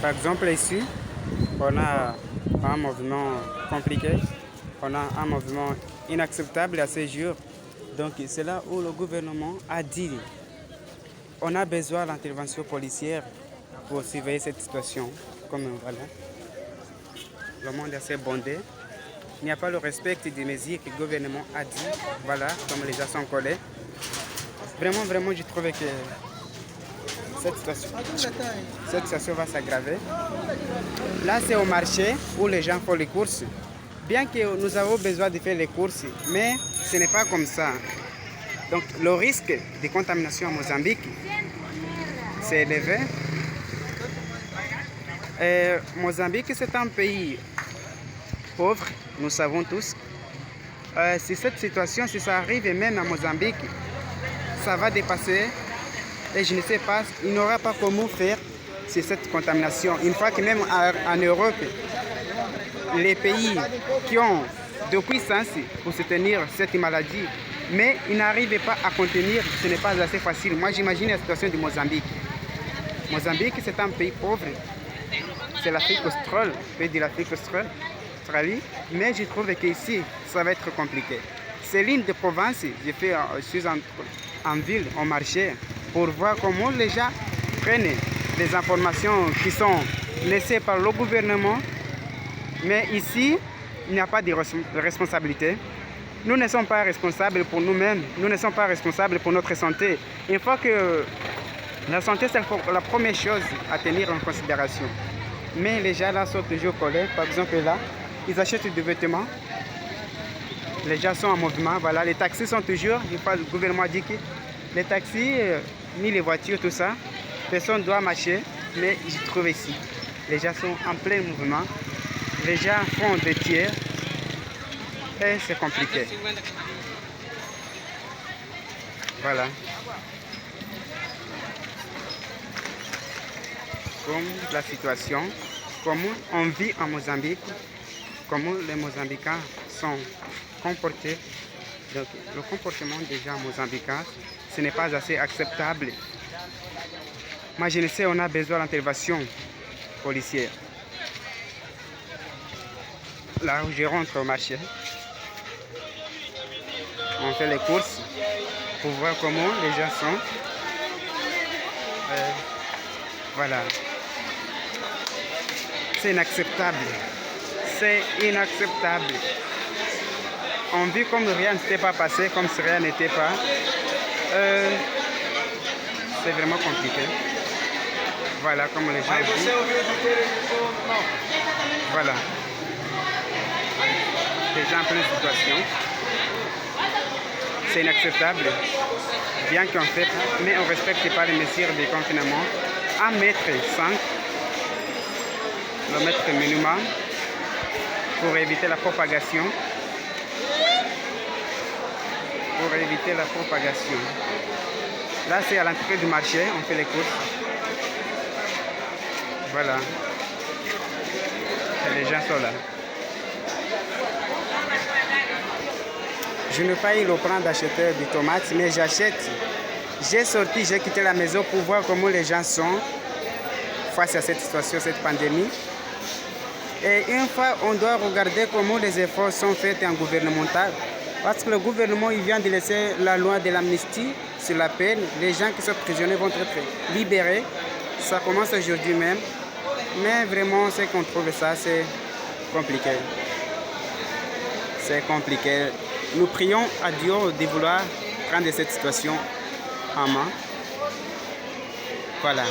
Par exemple, ici, on a un mouvement compliqué, on a un mouvement inacceptable à ce jour. Donc, c'est là où le gouvernement a dit on a besoin de l'intervention policière pour surveiller cette situation. Comme voilà, le monde est assez bondé. Il n'y a pas le respect des mesures que le gouvernement a dit. Voilà, comme les gens sont collés. Vraiment, je trouve que cette situation va s'aggraver. Là, c'est au marché où les gens font les courses. Bien que nous avons besoin de faire les courses, mais ce n'est pas comme ça. Donc, le risque de contamination à Mozambique s'est élevé. Et Mozambique, c'est un pays pauvre, nous savons tous. Si cette situation, si ça arrive même à Mozambique, ça va dépasser. Et je ne sais pas, il n'y aura pas comment faire sur cette contamination. Une fois que même en Europe, les pays qui ont de puissance pour soutenir cette maladie, mais ils n'arrivent pas à contenir, ce n'est pas assez facile. Moi, j'imagine la situation du Mozambique. Mozambique, c'est un pays pauvre. C'est l'Afrique australe, pays de l'Afrique Australie, mais je trouve qu'ici, ça va être compliqué. C'est l'une des provinces, je suis en ville, au marché, pour voir comment les gens prennent des informations qui sont laissées par le gouvernement. Mais ici, il n'y a pas de responsabilité. Nous ne sommes pas responsables pour nous-mêmes, nous ne sommes pas responsables pour notre santé. Il faut que la santé, c'est la première chose à tenir en considération. Mais les gens là sont toujours collés. Par exemple là, ils achètent des vêtements. Les gens sont en mouvement. Voilà, les taxis sont toujours. Le gouvernement dit que les taxis, ni les voitures, tout ça, personne ne doit marcher. Mais je trouve ici, les gens sont en plein mouvement. Les gens font des tiers. Et c'est compliqué. Voilà. Comme la situation, comment on vit en Mozambique, comment les Mozambicains sont comportés. Donc, le comportement des gens mozambicains, ce n'est pas assez acceptable. Moi, je ne sais, on a besoin d'intervention policière. Là où je rentre au marché, on fait les courses pour voir comment les gens sont. Voilà. C'est inacceptable. C'est inacceptable. On vit comme rien ne s'était pas passé, comme si rien n'était pas. C'est vraiment compliqué. Voilà comme les gens vivent. Voilà. Les gens en pleine situation. C'est inacceptable. Bien qu'on fait, mais on ne respecte pas les mesures de confinement. 1,5 m, le mètre minimum, pour éviter la propagation. Là, c'est à l'entrée du marché, on fait les courses. Voilà. Et les gens sont là. Je n'ai pas eu le plan d'acheter des tomates, mais j'achète. J'ai sorti, j'ai quitté la maison pour voir comment les gens sont face à cette situation, cette pandémie. Et une fois, on doit regarder comment les efforts sont faits en gouvernemental. Parce que le gouvernement, il vient de laisser la loi de l'amnistie sur la peine. Les gens qui sont prisonniers vont être libérés. Ça commence aujourd'hui même. Mais vraiment, ce qu'on trouve ça, c'est compliqué. C'est compliqué. Nous prions à Dieu de vouloir prendre cette situation en main. Voilà.